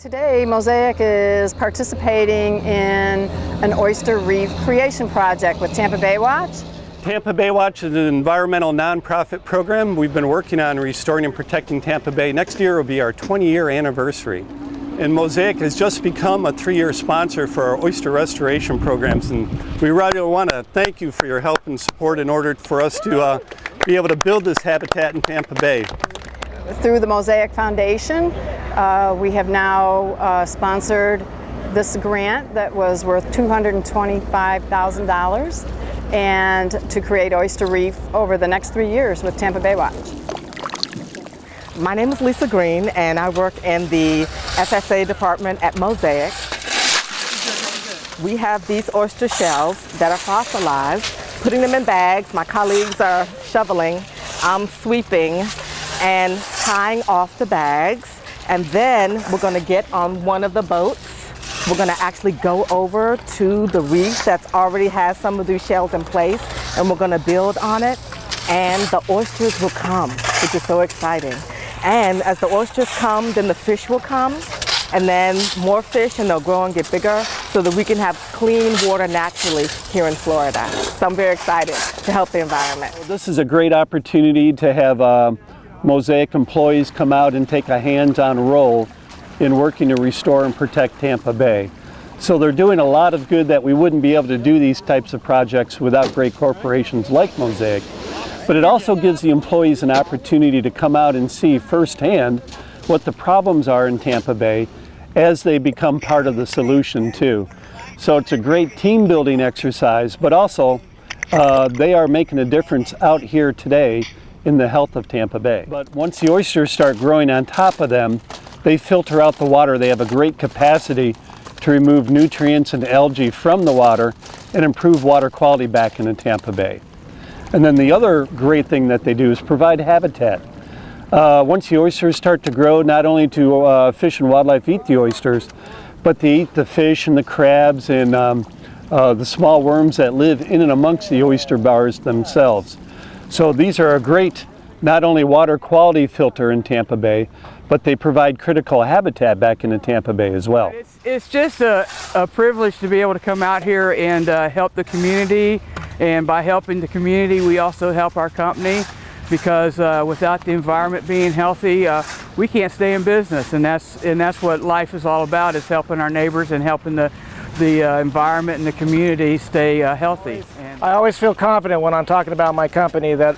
Today, Mosaic is participating in an Oyster Reef creation project with Tampa Bay Watch. Tampa Bay Watch is an environmental nonprofit program. We've been working on restoring and protecting Tampa Bay. Next year will be our 20-year anniversary. And Mosaic has just become a 3-year sponsor for our oyster restoration programs. And we really want to thank you for your help and support in order for us to be able to build this habitat in Tampa Bay. Through the Mosaic Foundation, we have now sponsored this grant that was worth $225,000 and to create Oyster Reef over the next 3 years with Tampa Bay Watch. My name is Lisa Green and I work in the FSA department at Mosaic. We have these oyster shells that are fossilized, putting them in bags. My colleagues are shoveling, I'm sweeping and tying off the bags. And then we're going to get on one of the boats. We're going to actually go over to the reef that's already has some of these shells in place, and we're going to build on it, and the oysters will come, which is so exciting. And as the oysters come, then the fish will come, and then more fish, and they'll grow and get bigger so that we can have clean water naturally here in Florida. So I'm very excited to help the environment. This is a great opportunity to have Mosaic employees come out and take a hands-on role in working to restore and protect Tampa Bay. So they're doing a lot of good that we wouldn't be able to do these types of projects without great corporations like Mosaic. But it also gives the employees an opportunity to come out and see firsthand what the problems are in Tampa Bay as they become part of the solution too. So it's a great team building exercise, but also they are making a difference out here today in the health of Tampa Bay. But once the oysters start growing on top of them, they filter out the water. They have a great capacity to remove nutrients and algae from the water and improve water quality back into Tampa Bay. And then the other great thing that they do is provide habitat. Once the oysters start to grow, not only do fish and wildlife eat the oysters, but they eat the fish and the crabs and the small worms that live in and amongst the oyster bars themselves. So these are a great, not only water quality filter in Tampa Bay, but they provide critical habitat back into Tampa Bay as well. It's just a privilege to be able to come out here and help the community. And by helping the community, we also help our company, because without the environment being healthy, we can't stay in business. And that's what life is all about, is helping our neighbors and helping the environment and the community stay healthy. I always feel confident when I'm talking about my company that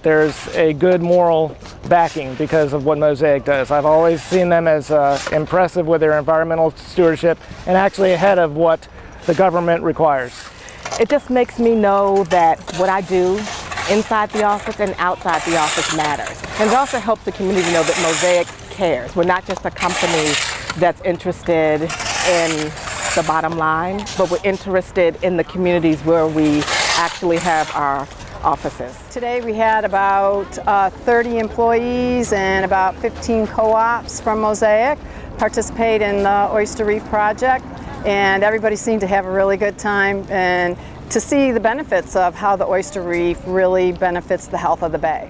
there's a good moral backing because of what Mosaic does. I've always seen them as impressive with their environmental stewardship and actually ahead of what the government requires. It just makes me know that what I do inside the office and outside the office matters. And it also helps the community know that Mosaic cares. We're not just a company that's interested in the bottom line, but we're interested in the communities where we actually have our offices. Today we had about 30 employees and about 15 co-ops from Mosaic participate in the Oyster Reef project, and everybody seemed to have a really good time and to see the benefits of how the Oyster Reef really benefits the health of the bay.